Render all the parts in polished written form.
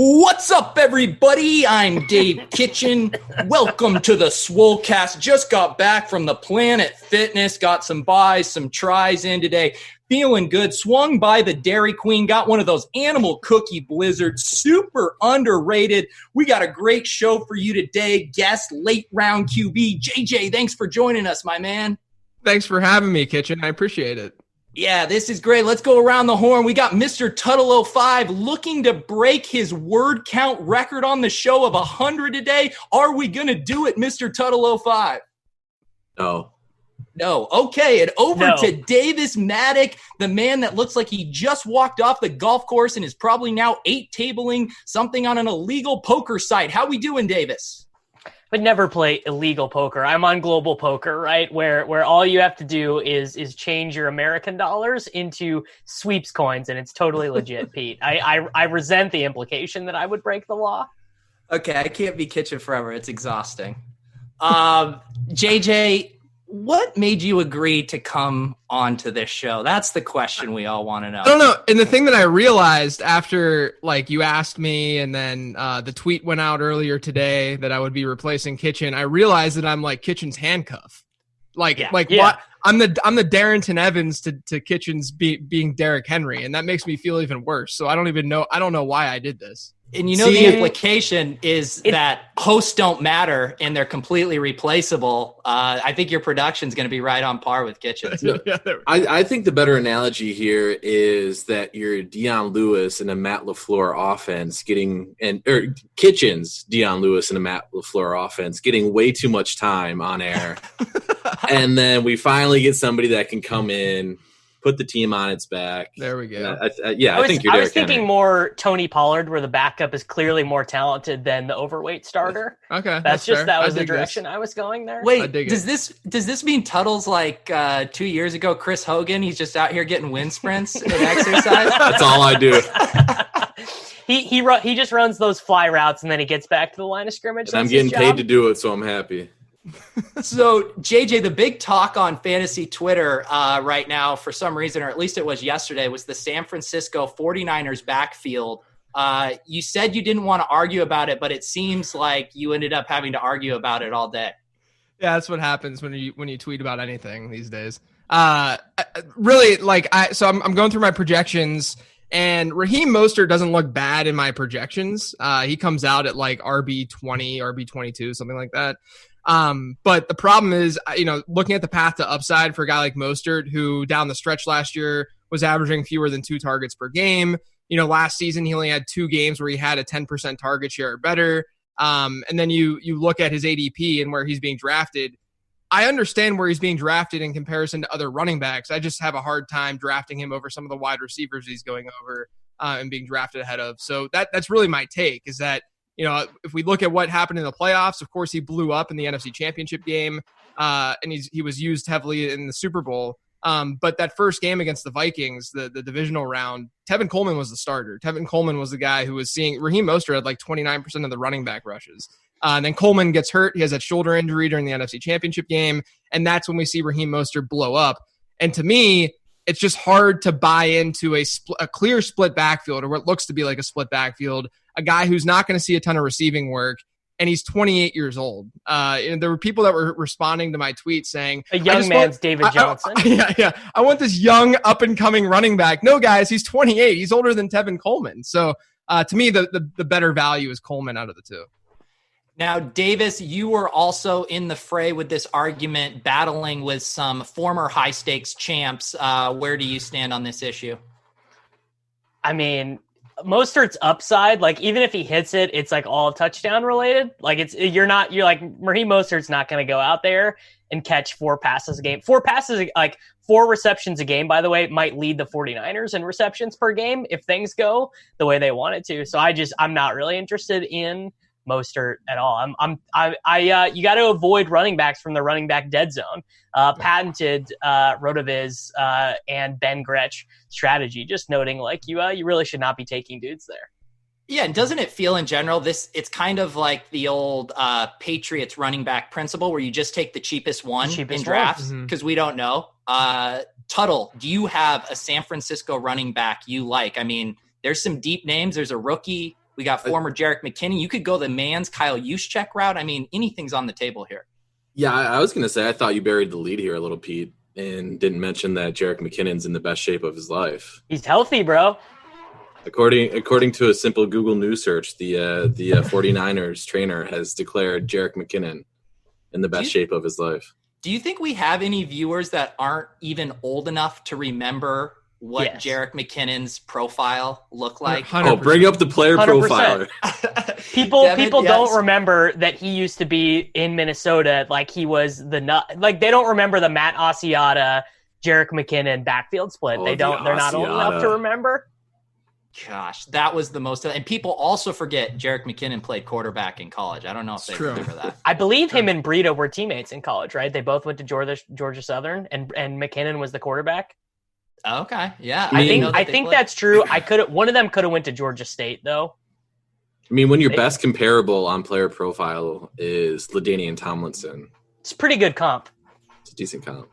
What's up, everybody? I'm Dave Kitchen. Welcome to the Swolecast. Just got back from the Planet Fitness. Got some buys, some tries in today. Feeling good. Swung by the Dairy Queen. Got one of those animal cookie blizzards. Super underrated. We got a great show for you today. Guest late round QB. JJ, thanks for joining us, my man. Thanks for having me, Kitchen. I appreciate it. Yeah, this is great. Let's go around the horn. We got Mr. Tuttle05 looking to break his word count record on the show of 100 today. Are we going to do it, Mr. Tuttle05? No. No. Okay, and over to Davis Maddock, the man that looks like he just walked off the golf course and is probably now 8-tabling something on an illegal poker site. How we doing, Davis? But never play illegal poker. I'm on global poker, right? Where all you have to do is change your American dollars into sweeps coins, and it's totally legit, Pete. I resent the implication that I would break the law. Okay, I can't be Kitchen forever. It's exhausting. JJ, what made you agree to come onto this show? That's the question we all want to know. I don't know. And the thing that I realized after, you asked me, and then the tweet went out earlier today that I would be replacing Kitchen, I realized that I'm like Kitchen's handcuff. What? I'm the Darrington Evans to Kitchen's being Derrick Henry, and that makes me feel even worse. So I don't know why I did this. And the implication is that hosts don't matter and they're completely replaceable. I think your production's going to be right on par with Kitchen's. I think the better analogy here is that you're Deion Lewis in a Matt LaFleur offense Kitchen's Deion Lewis in a Matt LaFleur offense getting way too much time on air. And then we finally get somebody that can come in, put the team on its back. There we go. I think you're. I was thinking more Tony Pollard, where the backup is clearly more talented than the overweight starter. Okay, that was the direction I was going there. Wait, does this mean Tuttle's like 2 years ago? Chris Hogan, he's just out here getting wind sprints and exercise. That's all I do. He just runs those fly routes and then he gets back to the line of scrimmage. And I'm getting paid to do it, so I'm happy. So, JJ, the big talk on fantasy Twitter right now, for some reason, or at least it was yesterday, was the San Francisco 49ers backfield. You said you didn't want to argue about it, but it seems like you ended up having to argue about it all day. Yeah, that's what happens when you tweet about anything these days. Really, I'm going through my projections, and Raheem Mostert doesn't look bad in my projections. He comes out at RB20, RB22, something like that. But the problem is, looking at the path to upside for a guy like Mostert, who down the stretch last year was averaging fewer than 2 targets per game. Last season, he only had 2 games where he had a 10% target share or better. And then you look at his ADP and where he's being drafted. I understand where he's being drafted in comparison to other running backs. I just have a hard time drafting him over some of the wide receivers he's going over and being drafted ahead of. So that's really my take, is that, if we look at what happened in the playoffs, of course, he blew up in the NFC Championship game, and he was used heavily in the Super Bowl. But that first game against the Vikings, the divisional round, Tevin Coleman was the starter. Tevin Coleman was the guy who was seeing Raheem Mostert had 29% of the running back rushes. And then Coleman gets hurt. He has that shoulder injury during the NFC Championship game, and that's when we see Raheem Mostert blow up. And to me, it's just hard to buy into a clear split backfield, or what looks to be like a split backfield, a guy who's not going to see a ton of receiving work, and he's 28 years old. And there were people that were responding to my tweet saying, a young man's David Johnson. I want this young up-and-coming running back. No, guys, he's 28. He's older than Tevin Coleman. So to me, the better value is Coleman out of the two. Now, Davis, you were also in the fray with this argument, battling with some former high-stakes champs. Where do you stand on this issue? I mean, Mostert's upside, even if he hits it, it's all touchdown related. Raheem Mostert's not going to go out there and catch 4 passes a game. 4 receptions a game, by the way, might lead the 49ers in receptions per game if things go the way they want it to. So I'm not really interested in Mostert at all. You got to avoid running backs from the running back dead zone. Patented Rotoviz and Ben Gretsch strategy. Just noting, you really should not be taking dudes there. Yeah, and doesn't it feel in general it's kind of like the old Patriots running back principle, where you just take the cheapest one in drafts because we don't know. Tuttle, do you have a San Francisco running back you like? I mean, there's some deep names. There's a rookie We got former Jerick McKinnon. You could go the man's Kyle Juszczyk route. I mean, anything's on the table here. Yeah, I was going to say, I thought you buried the lead here a little, Pete, and didn't mention that Jerick McKinnon's in the best shape of his life. He's healthy, bro. According to a simple Google News search, the 49ers trainer has declared Jerick McKinnon in the best shape of his life. Do you think we have any viewers that aren't even old enough to remember what Jerick McKinnon's profile looked like? 100%. Oh, bring up the player 100%. profiler. People don't remember that he used to be in Minnesota. Like he was they don't remember the Matt Asiata, Jerick McKinnon backfield split. They're not old enough to remember. Gosh, that was the most. And people also forget Jerick McKinnon played quarterback in college. I don't know if they remember that. I believe him and Breida were teammates in college, right? They both went to Georgia Southern, and McKinnon was the quarterback. Okay, yeah, I think that's true. One of them could have went to Georgia State though. I mean, when your best comparable on player profile is LaDainian Tomlinson, it's a pretty good comp. It's a decent comp.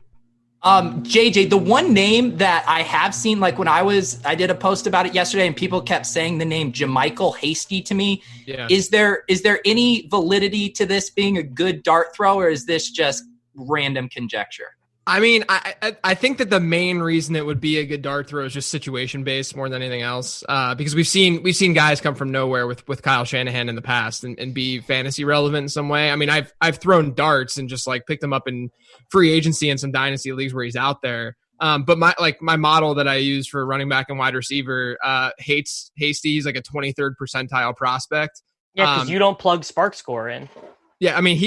JJ, the one name that I have seen, like when I did a post about it yesterday and people kept saying the name JaMychal Hasty to me. Yeah. Is there any validity to this being a good dart throw, or is this just random conjecture? I mean, I think that the main reason it would be a good dart throw is just situation based more than anything else. Because we've seen guys come from nowhere with Kyle Shanahan in the past and be fantasy relevant in some way. I mean, I've thrown darts and just like picked them up in free agency and some dynasty leagues where he's out there. But my model that I use for running back and wide receiver hates Hasty. He's like a 23rd percentile prospect. Yeah, because you don't plug Spark Score in. Yeah, I mean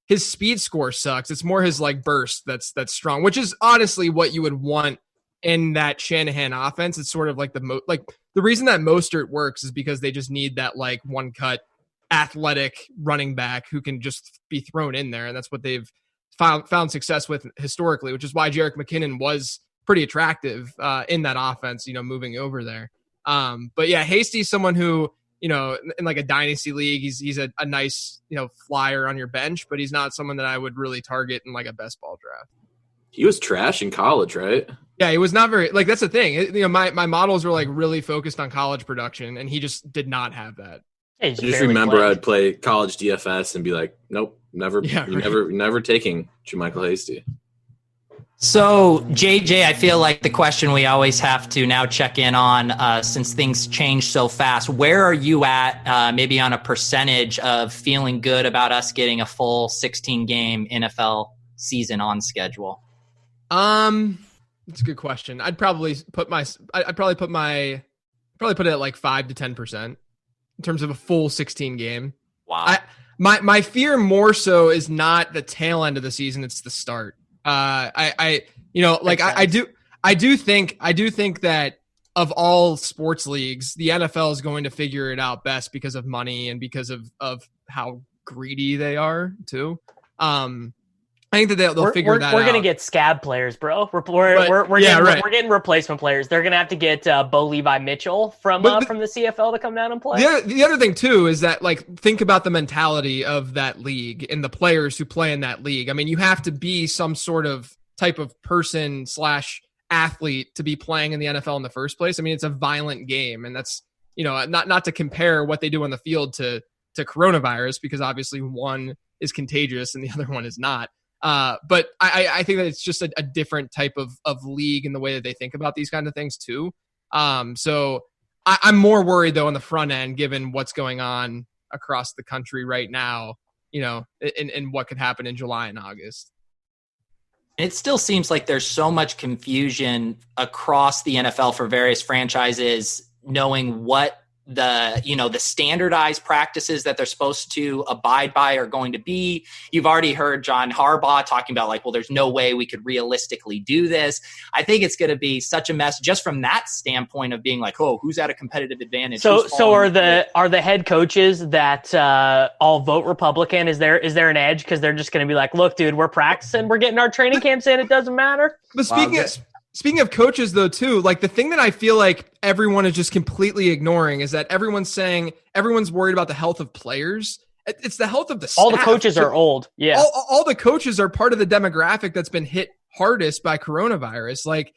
his speed score sucks. It's more his like burst that's strong, which is honestly what you would want in that Shanahan offense. It's sort of like the reason that Mostert works is because they just need that like one cut athletic running back who can just be thrown in there, and that's what they've found success with historically, which is why Jerick McKinnon was pretty attractive in that offense, moving over there. But yeah, Hasty's someone who, in like a dynasty league, he's a nice, flyer on your bench, but he's not someone that I would really target in like a best ball draft. He was trash in college, right? Yeah, he was not very, like, that's the thing. My models were like really focused on college production, and he just did not have that. I just remember I'd play college DFS and be like, nope, never, never taking JaMychal Hasty. So, JJ, I feel like the question we always have to now check in on, since things change so fast, where are you at, maybe on a percentage of feeling good about us getting a full 16-game NFL season on schedule? That's a good question. I'd probably put it at like 5 to 10% in terms of a full 16 game. Wow. My fear more so is not the tail end of the season; it's the start. I do think that of all sports leagues, the NFL is going to figure it out best because of money and because of how greedy they are too. I think that they'll figure that out. We're gonna get scab players, bro. We're getting replacement players. They're gonna have to get Bo Levi Mitchell from the CFL to come down and play. The other thing too is that, like, think about the mentality of that league and the players who play in that league. I mean, you have to be some sort of type of person / athlete to be playing in the NFL in the first place. I mean, it's a violent game, and that's, not to compare what they do on the field to coronavirus, because obviously one is contagious and the other one is not. But I think that it's just a different type of league in the way that they think about these kinds of things too. So I'm more worried though on the front end, given what's going on across the country right now, and what could happen in July and August. It still seems like there's so much confusion across the NFL for various franchises, knowing what the standardized practices that they're supposed to abide by are going to be. You've already heard John Harbaugh talking about, like, well, there's no way we could realistically do this. I think it's going to be such a mess just from that standpoint of being like, oh, who's at a competitive advantage? So are the head coaches that all vote Republican? Is there an edge because they're just going to be like, look, dude, we're practicing, we're getting our training camps in, it doesn't matter. But Speaking of coaches, though, too, like, the thing that I feel like everyone is just completely ignoring is that everyone's worried about the health of players. It's the health of the staff. All the coaches are old. Yeah. All the coaches are part of the demographic that's been hit hardest by coronavirus. Like,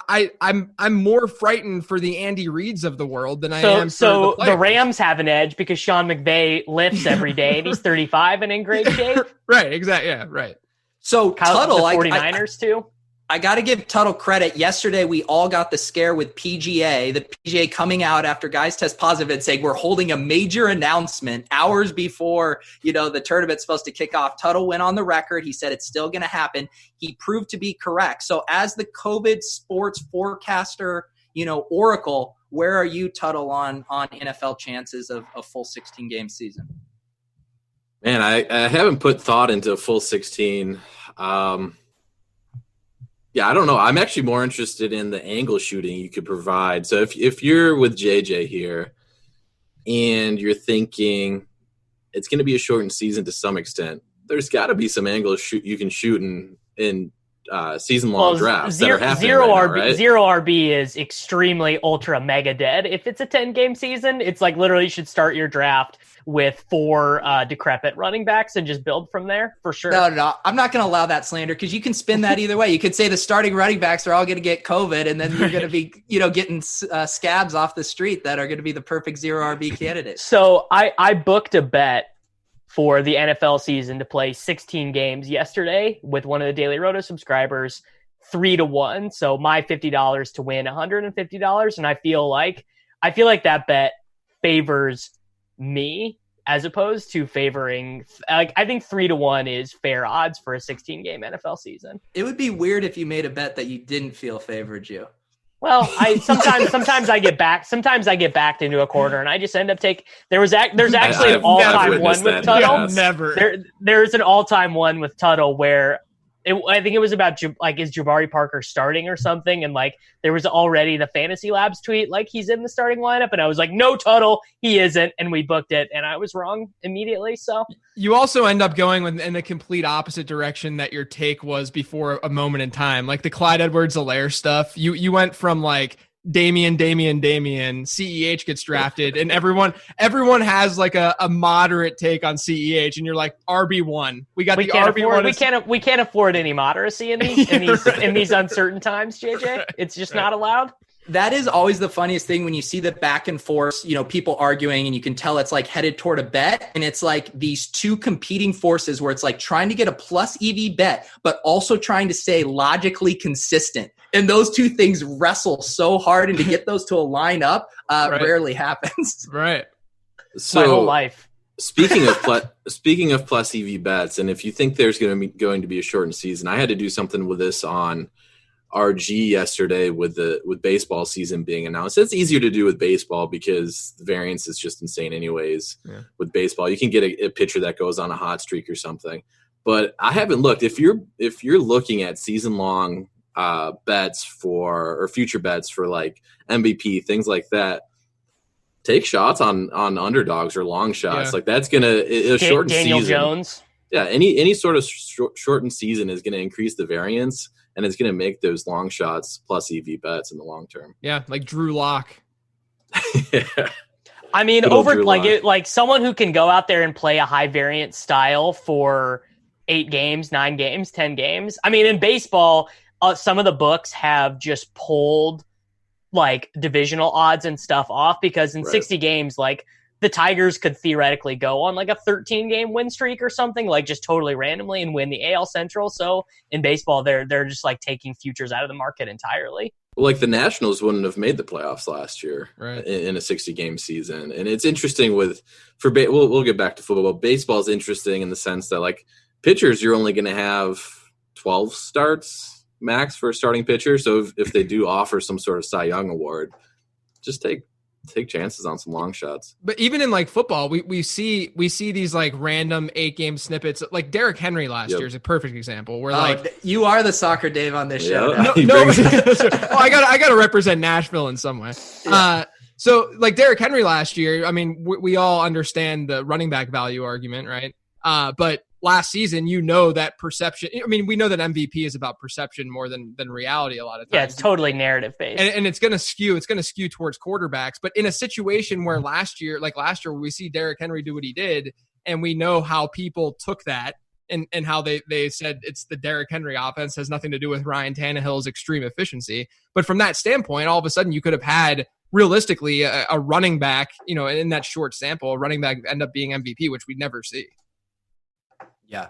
I'm more frightened for the Andy Reids of the world than I am. So for the Rams have an edge because Sean McVay lifts every day and he's 35 and in great shape. Right. Exactly. Yeah. Right. So Tuttle, the 49ers too. I got to give Tuttle credit. Yesterday, we all got the scare with PGA, the PGA coming out after guys test positive and saying we're holding a major announcement hours before, the tournament's supposed to kick off. Tuttle went on the record. He said it's still going to happen. He proved to be correct. So as the COVID sports forecaster, oracle, where are you, Tuttle, on NFL chances of a full 16-game season? Man, I haven't put thought into a full 16. Yeah, I don't know. I'm actually more interested in the angle shooting you could provide. So if you're with JJ here and you're thinking it's going to be a shortened season to some extent, there's got to be some angles you can shoot in season-long drafts that are happening right now, right? Zero RB is extremely ultra mega dead. If it's a 10-game season, it's like literally you should start your draft with 4 decrepit running backs and just build from there for sure. No. I'm not going to allow that slander because you can spin that either way. You could say the starting running backs are all going to get COVID and then you're going to be, getting scabs off the street that are going to be the perfect zero RB candidate. So I booked a bet for the NFL season to play 16 games yesterday with one of the Daily Roto subscribers, 3-1. So my $50 to win $150. And I feel like that bet favors me as opposed to favoring, I think 3-1 is fair odds for a 16-game NFL season. It would be weird if you made a bet that you didn't feel favored you. Well, sometimes I get backed into a corner and I just end up there's actually an all-time one with Tuttle. Never. There's an all-time one with Tuttle where I think it was about is Jabari Parker starting or something, and there was already the Fantasy Labs tweet he's in the starting lineup, and I was like, no, Tuttle, he isn't, and we booked it, and I was wrong immediately. So you also end up going in the complete opposite direction that your take was before a moment in time, like the Clyde Edwards-Helaire stuff. You went from Damian, CEH gets drafted, and everyone has a moderate take on CEH, and you're like RB1. We can't afford any moderacy in these in these uncertain times, JJ. It's just not allowed. That is always the funniest thing when you see the back and forth, people arguing, and you can tell it's headed toward a bet. And it's these two competing forces where it's trying to get a plus EV bet, but also trying to stay logically consistent. And those two things wrestle so hard, and to get those to align up rarely happens. Right. So my whole life. Speaking of plus EV bets, and if you think there's going to be a shortened season, I had to do something with this on RG yesterday with baseball season being announced. It's easier to do with baseball because the variance is just insane anyways. Yeah. With baseball, you can get a pitcher that goes on a hot streak or something. But I haven't looked. If you're looking at season long bets or future bets for MVP, things like that, take shots on underdogs or long shots. Yeah. That's gonna shorten Daniel season. Jones. Yeah, any sort of shortened season is going to increase the variance, and it's going to make those long shots plus EV bets in the long term. Yeah, like Drew Lock. Yeah. I mean, someone who can go out there and play a high variance style for 8 games, 9 games, 10 games. I mean, in baseball, some of the books have just pulled divisional odds and stuff off because in 60 games, the Tigers could theoretically go on a 13-game win streak or something, just totally randomly and win the AL Central. So in baseball, they're just taking futures out of the market entirely. Well, the Nationals wouldn't have made the playoffs last year, right, in a 60-game season. And it's interesting we'll get back to football, but baseball is interesting in the sense that pitchers, you're only going to have 12 starts max for a starting pitcher. So if they do offer some sort of Cy Young award, just take chances on some long shots. But even in football, we see these random 8-game snippets. Derrick Henry last year is a perfect example where you are the soccer Dave on this show. Yeah. No, I got to represent Nashville in some way. Yeah. So Derrick Henry last year, I mean, we all understand the running back value argument, right? But last season, that perception. I mean, we know that MVP is about perception more than reality a lot of times. Yeah, it's totally narrative based, and it's going to skew towards quarterbacks. But in a situation where last year we see Derrick Henry do what he did, and we know how people took that and how they said it's the Derrick Henry offense, has nothing to do with Ryan Tannehill's extreme efficiency. But from that standpoint, all of a sudden you could have had realistically a running back, in that short sample, a running back end up being MVP, which we never see. Yeah.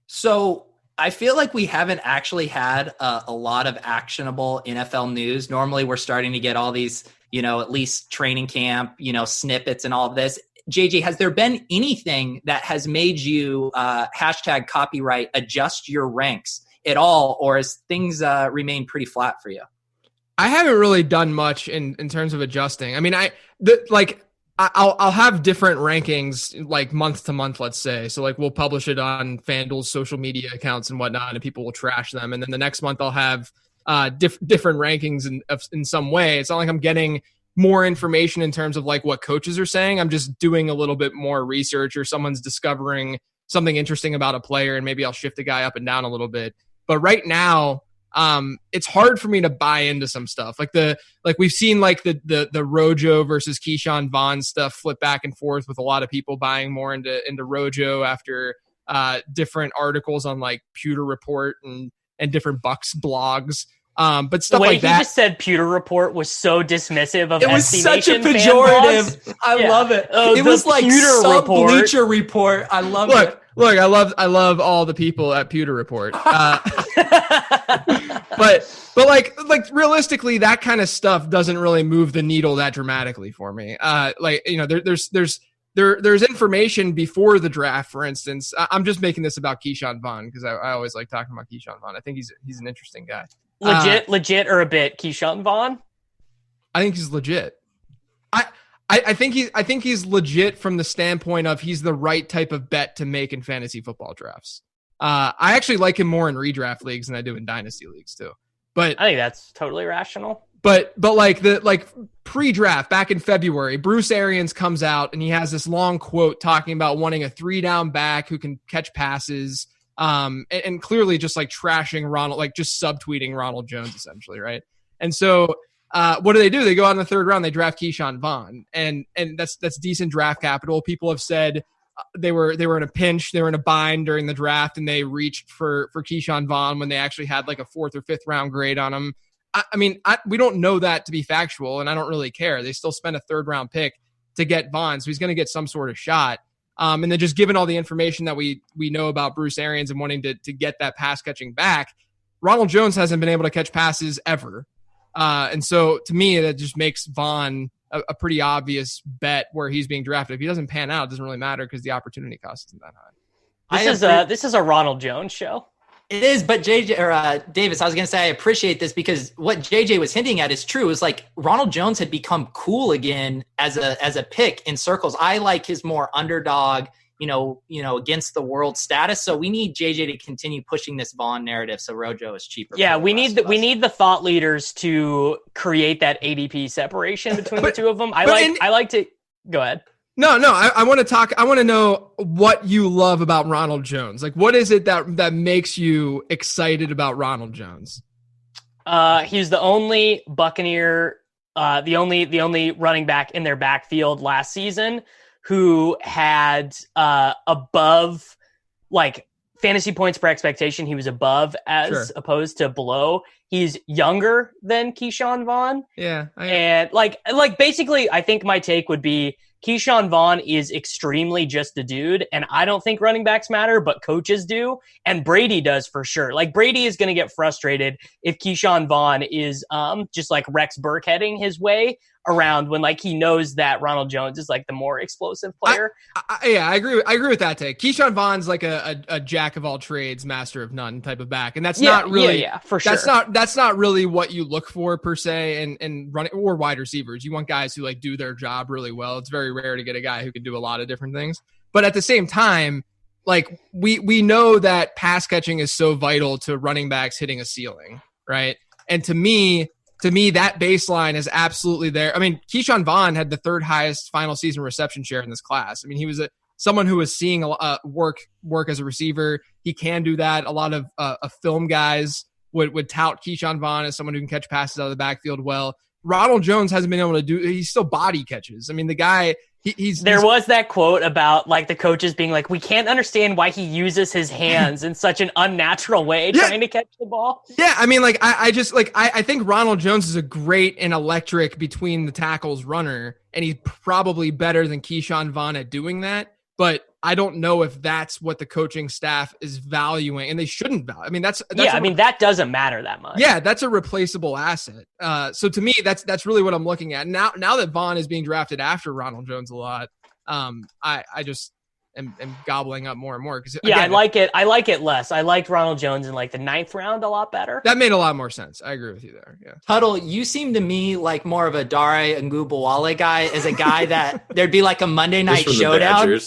So I feel like we haven't actually had a lot of actionable NFL news. Normally we're starting to get all these, at least training camp, snippets and all of this. JJ, has there been anything that has made you hashtag copyright adjust your ranks at all, or has things remained pretty flat for you? I haven't really done much in terms of adjusting. I mean, I'll have different rankings like month to month, let's say. So like we'll publish it on FanDuel's social media accounts and whatnot, and people will trash them. And then the next month I'll have different rankings in some way. It's not like I'm getting more information in terms of like what coaches are saying. I'm just doing a little bit more research, or someone's discovering something interesting about a player, and maybe I'll shift a guy up and down a little bit. But right now, it's hard for me to buy into some stuff. Like we've seen like the Rojo versus Keyshawn Vaughn stuff flip back and forth, with a lot of people buying more into Rojo after different articles on like Pewter Report and different Bucks blogs. But stuff like that. The way he just said Pewter Report was so dismissive of it was SC such Nation a pejorative. I love it. Oh, it was like Pewter Bleacher Report. I love it. Look, I love all the people at Pewter Report. But like realistically, that kind of stuff doesn't really move the needle that dramatically for me. There's information before the draft, for instance. I'm just making this about Keyshawn Vaughn because I always like talking about Keyshawn Vaughn. I think he's an interesting guy. Legit or a bit Keyshawn Vaughn? I think he's legit. I think he's legit from the standpoint of he's the right type of bet to make in fantasy football drafts. I actually like him more in redraft leagues than I do in dynasty leagues too. But I think that's totally rational. But like pre-draft back in February, Bruce Arians comes out and he has this long quote talking about wanting a 3-down back who can catch passes. And clearly just like trashing Ronald, like just subtweeting Ronald Jones essentially, right? And so what do? They go out in the third round, they draft Keyshawn Vaughn, and that's decent draft capital. People have said they were in a pinch, they were in a bind during the draft, and they reached for Keyshawn Vaughn when they actually had like a 4th or 5th round grade on him. We don't know that to be factual, and I don't really care. They still spent a 3rd round pick to get Vaughn, so he's going to get some sort of shot. And then just given all the information that we know about Bruce Arians and wanting to get that pass catching back, Ronald Jones hasn't been able to catch passes ever. And so to me, that just makes Vaughn a pretty obvious bet where he's being drafted. If he doesn't pan out, it doesn't really matter because the opportunity cost isn't that high. This is a Ronald Jones show. It is, but JJ or Davis, I was going to say I appreciate this because what JJ was hinting at is true. Is like Ronald Jones had become cool again as a pick in circles. I like his more underdog, against the world status. So we need JJ to continue pushing this Vaughn narrative. So Rojo is cheaper. Yeah, we need the thought leaders to create that ADP separation between the two of them. I like to go ahead. No, I want to talk. I want to know what you love about Ronald Jones. Like, what is it that makes you excited about Ronald Jones? He's the only Buccaneer, the only running back in their backfield last season who had above like fantasy points per expectation. He was above as opposed to below. He's younger than Keyshawn Vaughn. Yeah, and like basically, I think my take would be Keyshawn Vaughn is extremely just a dude, and I don't think running backs matter, but coaches do, and Brady does for sure. Like Brady is going to get frustrated if Keyshawn Vaughn is just like Rex Burkheading his way around when like he knows that Ronald Jones is like the more explosive player. I agree with that take. Keyshawn Vaughn's like a jack of all trades, master of none type of back, and that's not really for sure. That's not really what you look for per se in running or wide receivers. You want guys who like do their job really well. It's very rare to get a guy who can do a lot of different things. But at the same time, like we know that pass catching is so vital to running backs hitting a ceiling, right? And to me, that baseline is absolutely there. I mean, Keyshawn Vaughn had the 3rd highest final season reception share in this class. I mean, he was someone who was seeing work as a receiver. He can do that. A lot of film guys would tout Keyshawn Vaughn as someone who can catch passes out of the backfield well. Ronald Jones hasn't been able to do. He's still body catches. I mean, the guy. There was that quote about like the coaches being like, we can't understand why he uses his hands in such an unnatural way trying to catch the ball. Yeah, I mean, like I think Ronald Jones is a great and electric between the tackles runner, and he's probably better than Keyshawn Vaughn at doing that. But I don't know if that's what the coaching staff is valuing, and they shouldn't value. I mean, that's that doesn't matter that much. Yeah, that's a replaceable asset. So to me, that's really what I'm looking at now. Now that Vaughn is being drafted after Ronald Jones a lot, I just am gobbling up more and more because I like it. I like it less. I liked Ronald Jones in like the 9th round a lot better. That made a lot more sense. I agree with you there. Yeah, Huddle, you seem to me like more of a Dare Ngubawale guy, as a guy that there'd be like a Monday night showdown.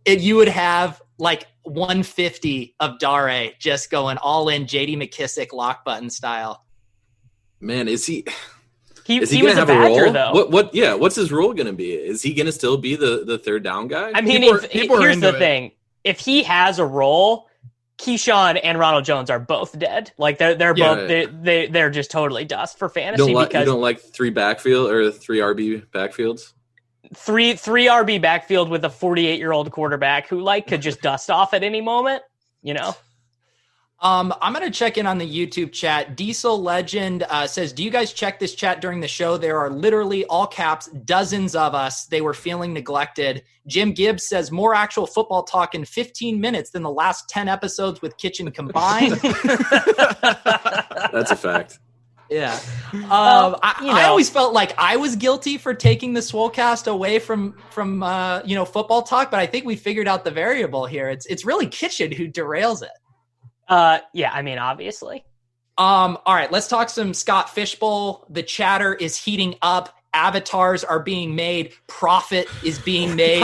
You would have like 150 of Dare just going all in JD McKissick lock button style. Man, is he He going was to have a Badger, role? though. What's his role going to be? Is he going to still be the third down guy? I mean, here's the thing. If he has a role, Keyshawn and Ronald Jones are both dead. Like they're both they're just totally dust for fantasy. You don't like 3 backfield or 3 RB backfields? Three RB backfield with a 48-year-old quarterback who could just dust off at any moment, you know? I'm going to check in on the YouTube chat. Diesel Legend says, do you guys check this chat during the show? There are literally, all caps, dozens of us. They were feeling neglected. Jim Gibbs says, more actual football talk in 15 minutes than the last 10 episodes with Kitchen combined. That's a fact. Yeah. I always felt like I was guilty for taking the Swolecast away from football talk, but I think we figured out the variable here. It's really Kitchen who derails it. Yeah, I mean, obviously. All right, let's talk some Scott Fishbowl. The chatter is heating up. Avatars are being made. Profit is being made.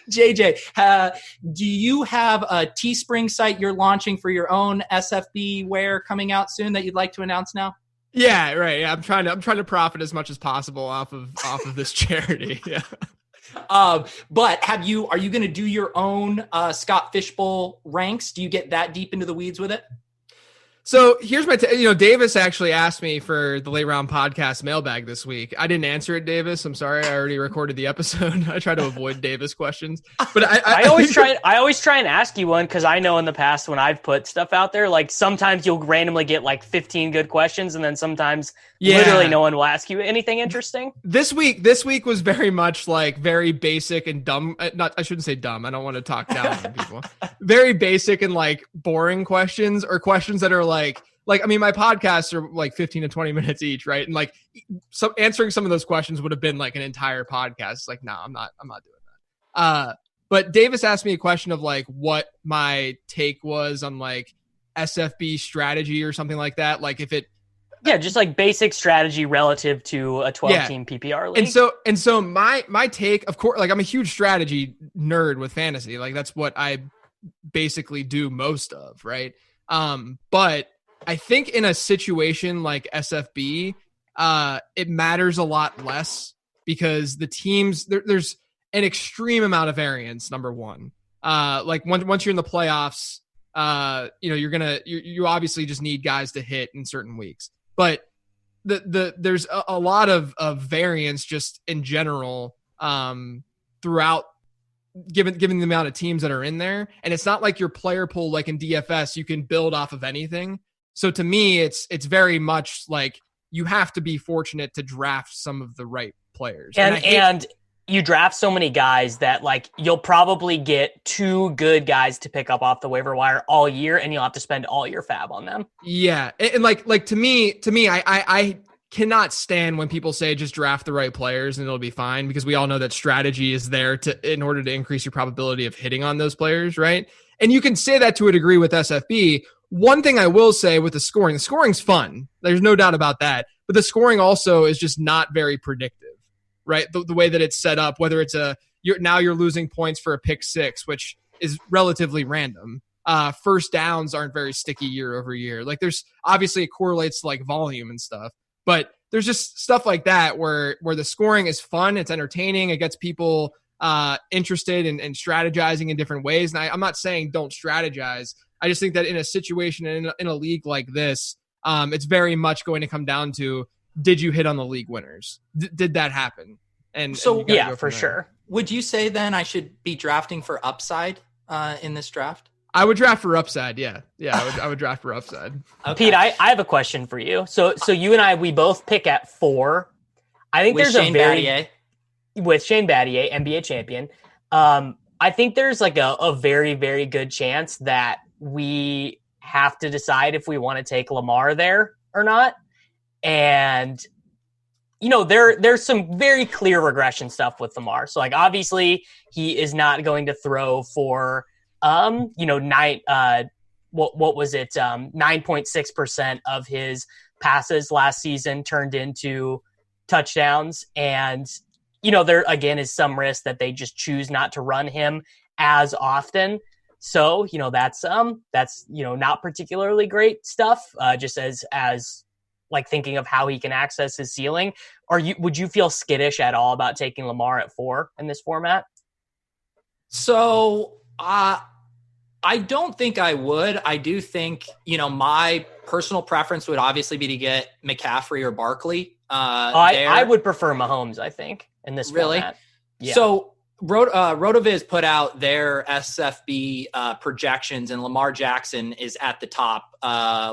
JJ, do you have a Teespring site you're launching for your own SFB wear coming out soon that you'd like to announce now? Yeah, right. Yeah, I'm trying to profit as much as possible off of this charity. Yeah. But are you going to do your own Scott Fishbowl ranks? Do you get that deep into the weeds with it? So here's my, Davis actually asked me for the Late Round Podcast mailbag this week. I didn't answer it, Davis. I'm sorry. I already recorded the episode. I try to avoid Davis questions, but I always try and ask you one. Cause I know in the past when I've put stuff out there, like sometimes you'll randomly get like 15 good questions. And then sometimes literally no one will ask you anything interesting. This week was very much like very basic and dumb. I shouldn't say dumb. I don't want to talk down on people. Very basic and like boring questions, or questions that are like, I mean, my podcasts are like 15 to 20 minutes each, right? And like, so answering some of those questions would have been like an entire podcast. It's like, no, I'm not doing that. But Davis asked me a question of like what my take was on like SFB strategy or something like that. Like if it, just like basic strategy relative to a 12-team PPR league. And so my take, of course, like I'm a huge strategy nerd with fantasy. Like that's what I basically do most of, right? But I think in a situation like SFB, it matters a lot less because the teams there's an extreme amount of variance. Number one, like once you're in the playoffs, you obviously just need guys to hit in certain weeks, but there's a lot of variance just in general throughout. Given the amount of teams that are in there, and it's not like your player pool like in DFS you can build off of anything. So to me, it's very much like you have to be fortunate to draft some of the right players. And you draft so many guys that like you'll probably get 2 good guys to pick up off the waiver wire all year, and you'll have to spend all your fab on them. Yeah, and like to me, I cannot stand when people say just draft the right players and it'll be fine, because we all know that strategy is there in order to increase your probability of hitting on those players, right? And you can say that to a degree with SFB. One thing I will say with the scoring's fun. There's no doubt about that. But the scoring also is just not very predictive, right? The way that it's set up, whether it's you're losing points for a pick 6, which is relatively random. First downs aren't very sticky year over year. Like there's obviously it correlates to like volume and stuff. But there's just stuff like that where the scoring is fun, it's entertaining, it gets people interested in strategizing in different ways. And I'm not saying don't strategize. I just think that in a situation in a league like this, it's very much going to come down to did you hit on the league winners? Did that happen? And so and you gotta Yeah, go for from there. sure. Would you say then I should be drafting for upside in this draft? I would draft for upside. Yeah. I would draft for upside. Okay. Pete, I have a question for you. So you and I, we both pick at 4. I think With there's Shane a very Battier. with Shane Battier, NBA champion. I think there's like a very, very good chance that we have to decide if we want to take Lamar there or not. And there's some very clear regression stuff with Lamar. So like obviously he is not going to throw for 9.6% of his passes last season turned into touchdowns. And, there again is some risk that they just choose not to run him as often. So, that's not particularly great stuff, just as like thinking of how he can access his ceiling. Would you feel skittish at all about taking Lamar at 4 in this format? So, I don't think I would. I do think, my personal preference would obviously be to get McCaffrey or Barkley. I would prefer Mahomes, I think, in this format. Yeah. So Rotoviz put out their SFB projections, and Lamar Jackson is at the top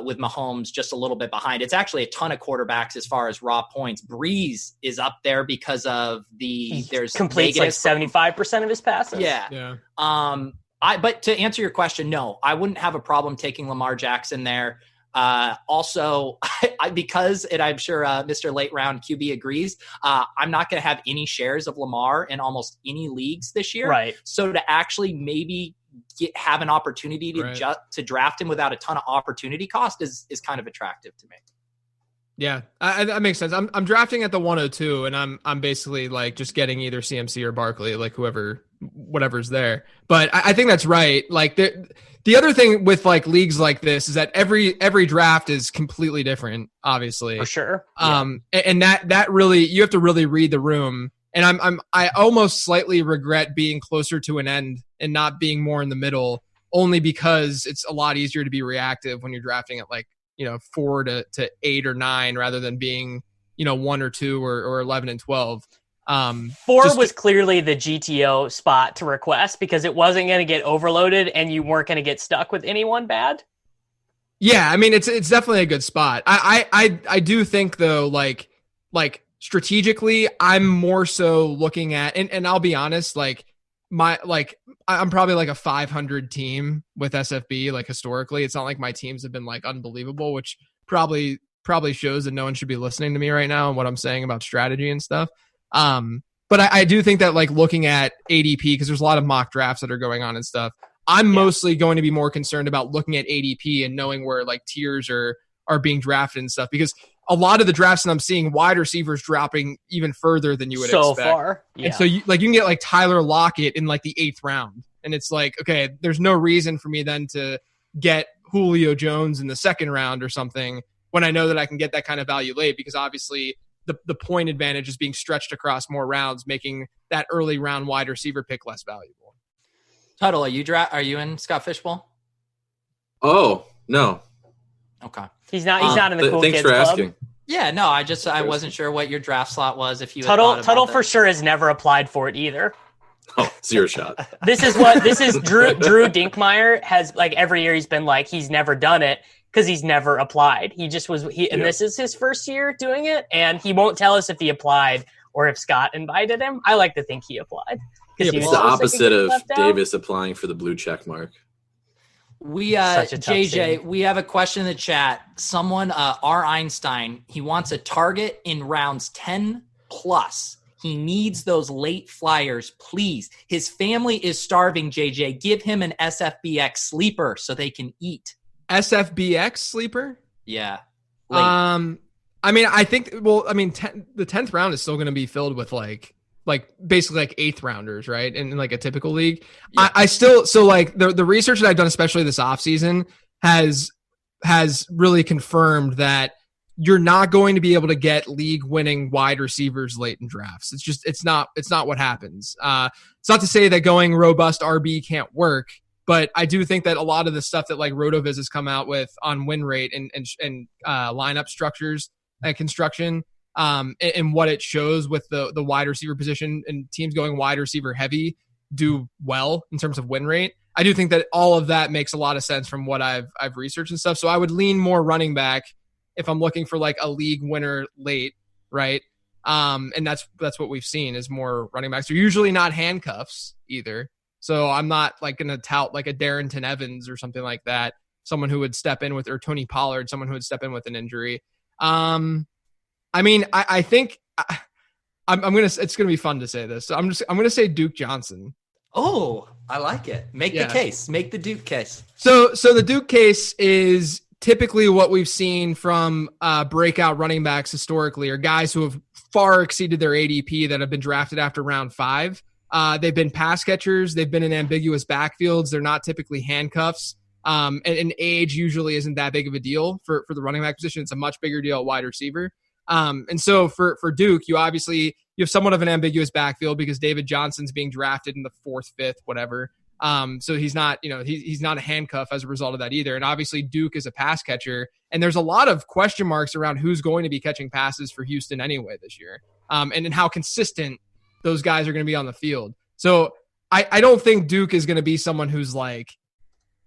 with Mahomes just a little bit behind. It's actually a ton of quarterbacks as far as raw points. Breeze is up there because of there's completes like 75% of his passes. Yeah. But to answer your question, no, I wouldn't have a problem taking Lamar Jackson there. Also, because, and I'm sure Mr. Late Round QB agrees, I'm not going to have any shares of Lamar in almost any leagues this year. Right. So to actually maybe have an opportunity to draft him without a ton of opportunity cost is kind of attractive to me. Yeah, that makes sense. I'm drafting at the 102, and I'm basically like just getting either CMC or Barkley, like whatever's there. But I think that's right. Like the other thing with like leagues like this is that every draft is completely different, obviously. For sure. And that really, you have to really read the room. And I almost slightly regret being closer to an end and not being more in the middle, only because it's a lot easier to be reactive when you're drafting at like 4 to 8 or 9 rather than being 1 or 2 or 11 and 12. 4 was clearly the GTO spot to request because it wasn't going to get overloaded and you weren't going to get stuck with anyone bad. Yeah, I mean it's definitely a good spot. I do think though, like strategically, I'm more so looking at, and I'll be honest, I'm probably like a 500 team with SFB. Like historically, it's not like my teams have been like unbelievable, which probably shows that no one should be listening to me right now and what I'm saying about strategy and stuff. But I do think that like looking at ADP, because there's a lot of mock drafts that are going on and stuff, I'm mostly going to be more concerned about looking at ADP and knowing where like tiers are being drafted and stuff, because a lot of the drafts that I'm seeing, wide receivers dropping even further than you would expect. So far. Yeah. And so you can get like Tyler Lockett in like the 8th round. And it's like, okay, there's no reason for me then to get Julio Jones in the 2nd round or something when I know that I can get that kind of value late, because obviously the point advantage is being stretched across more rounds, making that early round wide receiver pick less valuable. Tuttle, are you in Scott Fishbowl? Oh, no. Okay. He's not in the cool thanks kids for club. asking. Yeah, no, I wasn't sure what your draft slot was. If you Tuttle for sure has never applied for it either. Oh, 0 shot. This is Drew Dinkmeyer has, like, every year he's been like, he's never done it because he's never applied. He just was, and this is his first year doing it, and he won't tell us if he applied or if Scott invited him. I like to think he applied. It's the opposite of Davis applying for the blue check mark. We JJ, we have a question in the chat. Someone, R. Einstein, he wants a target in rounds 10 plus. He needs those late flyers, please. His family is starving, JJ. Give him an SFBX sleeper so they can eat. SFBX sleeper? Yeah. Late. I mean, I think, the 10th round is still going to be filled with like basically like 8th rounders, right? In like a typical league. Yeah. I still, so like the research that I've done, especially this offseason, has really confirmed that you're not going to be able to get league winning wide receivers late in drafts. It's not what happens. It's not to say that going robust RB can't work, but I do think that a lot of the stuff that like Rotoviz has come out with on win rate and lineup structures construction and what it shows with the wide receiver position and teams going wide receiver heavy do well in terms of win rate. I do think that all of that makes a lot of sense from what I've researched and stuff. So I would lean more running back if I'm looking for like a league winner late, right? And that's what we've seen is more running backs. They're usually not handcuffs either. So I'm not like going to tout like a Darrington Evans or something like that, someone who would step in with, or Tony Pollard, someone who would step in with an injury. I mean, I think it's going to be fun to say this. So I'm going to say Duke Johnson. Oh, I like it. Make the case. Make the Duke case. So the Duke case is typically what we've seen from breakout running backs historically, are guys who have far exceeded their ADP that have been drafted after round 5. They've been pass catchers. They've been in ambiguous backfields. They're not typically handcuffs. And age usually isn't that big of a deal for the running back position. It's a much bigger deal at wide receiver. And so for Duke, you have somewhat of an ambiguous backfield because David Johnson's being drafted in the 4th, 5th, whatever. So he's not, he's not a handcuff as a result of that either. And obviously Duke is a pass catcher, and there's a lot of question marks around who's going to be catching passes for Houston anyway this year. And how consistent those guys are going to be on the field. So I don't think Duke is going to be someone who's like,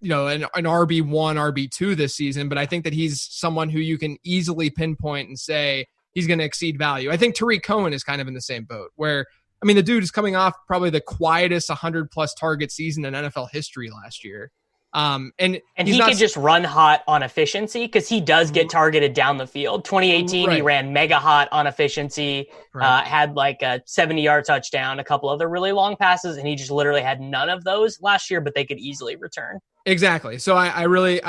an RB1, RB2 this season, but I think that he's someone who you can easily pinpoint and say he's going to exceed value. I think Tariq Cohen is kind of in the same boat where, the dude is coming off probably the quietest 100-plus target season in NFL history last year. And he could just run hot on efficiency because he does get targeted down the field. 2018, He ran mega hot on efficiency, had like a 70-yard touchdown, a couple other really long passes, and he just literally had none of those last year, but they could easily return. Exactly. So I really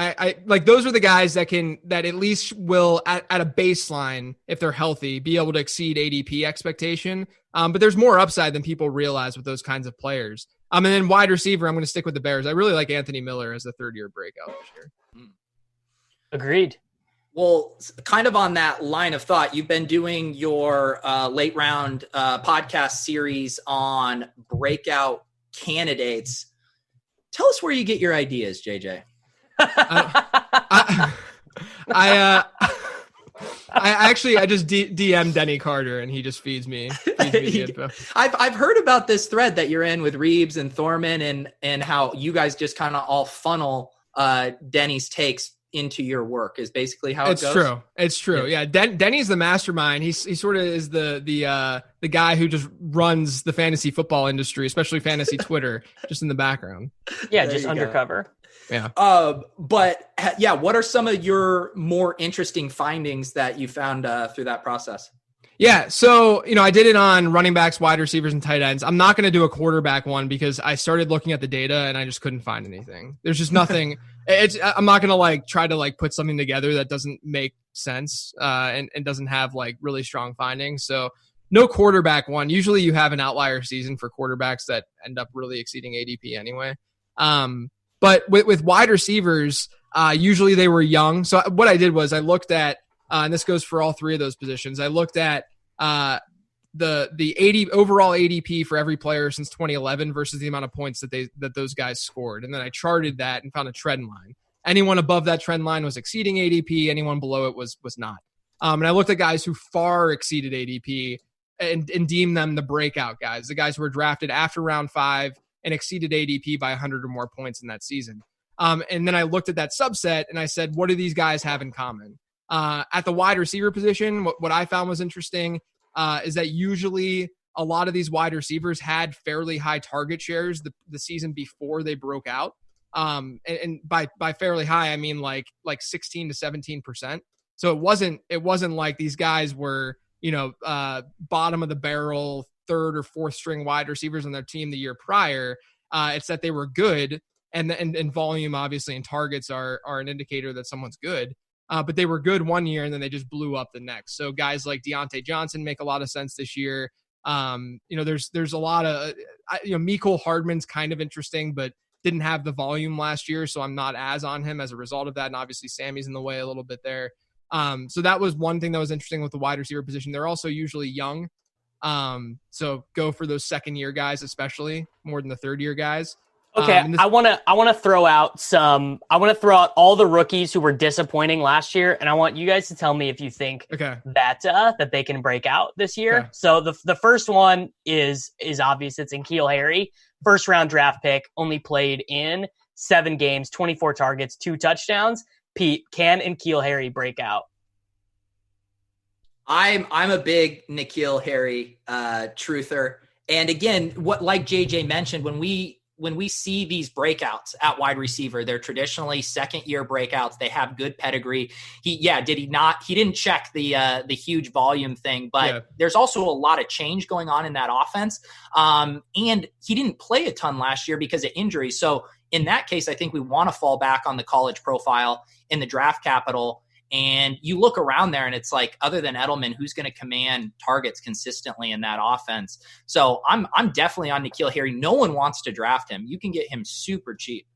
like those are the guys that at least will at a baseline, if they're healthy, be able to exceed ADP expectation. But there's more upside than people realize with those kinds of players. And then wide receiver, I'm going to stick with the Bears. I really like Anthony Miller as a 3rd-year breakout this year. Agreed. Well, kind of on that line of thought, you've been doing your late round podcast series on breakout candidates. Tell us where you get your ideas, JJ. I just DM Denny Carter and he just feeds me the info. I've heard about this thread that you're in with Reeves and Thorman and how you guys just kind of all funnel Denny's takes into your work is basically how it goes. It's true. Yeah. Denny's the mastermind. He sort of is the guy who just runs the fantasy football industry, especially fantasy Twitter, just in the background. Yeah. Just undercover. Go. Yeah. But what are some of your more interesting findings that you found through that process? Yeah. So, I did it on running backs, wide receivers, and tight ends. I'm not going to do a quarterback one because I started looking at the data and I just couldn't find anything. There's just nothing. I'm not going to try to put something together that doesn't make sense and doesn't have really strong findings. So no quarterback one. Usually you have an outlier season for quarterbacks that end up really exceeding ADP anyway. But with wide receivers, usually they were young. So what I did was I looked at, and this goes for all 3 of those positions. I looked at the 80 overall ADP for every player since 2011 versus the amount of points that those guys scored. And then I charted that and found a trend line. Anyone above that trend line was exceeding ADP. Anyone below it was not. And I looked at guys who far exceeded ADP and deemed them the breakout guys, the guys who were drafted after round 5 and exceeded ADP by 100 or more points in that season. And then I looked at that subset and I said, what do these guys have in common? At the wide receiver position, what I found was interesting is that usually a lot of these wide receivers had fairly high target shares the season before they broke out. And by fairly high, I mean like 16 to 17%. So it wasn't like these guys were, bottom of the barrel, 3rd or 4th string wide receivers on their team the year prior. It's that they were good, and volume obviously and targets are an indicator that someone's good. But they were good one year and then they just blew up the next. So guys like Deontay Johnson make a lot of sense this year. There's a lot of, Mecole Hardman's kind of interesting, but didn't have the volume last year. So I'm not as on him as a result of that. And obviously Sammy's in the way a little bit there. So that was one thing that was interesting with the wide receiver position. They're also usually young. So go for those 2nd-year guys, especially more than the 3rd-year guys. Okay, I want to throw out all the rookies who were disappointing last year, and I want you guys to tell me if you think that they can break out this year. Okay. So the first one is obvious. It's N'Keal Harry, first round draft pick, only played in 7 games, 24 targets, 2 touchdowns. Pete, can N'Keal Harry break out? I'm a big N'Keal Harry truther, and again, what like JJ mentioned, when we see these breakouts at wide receiver, they're traditionally second-year breakouts. They have good pedigree. He didn't check the huge volume thing, but there's also a lot of change going on in that offense. And he didn't play a ton last year because of injury. So in that case, I think we want to fall back on the college profile in the draft capital. And you look around there and it's like, other than Edelman, who's going to command targets consistently in that offense? So I'm definitely on N'Keal Harry. No one wants to draft him. You can get him super cheap.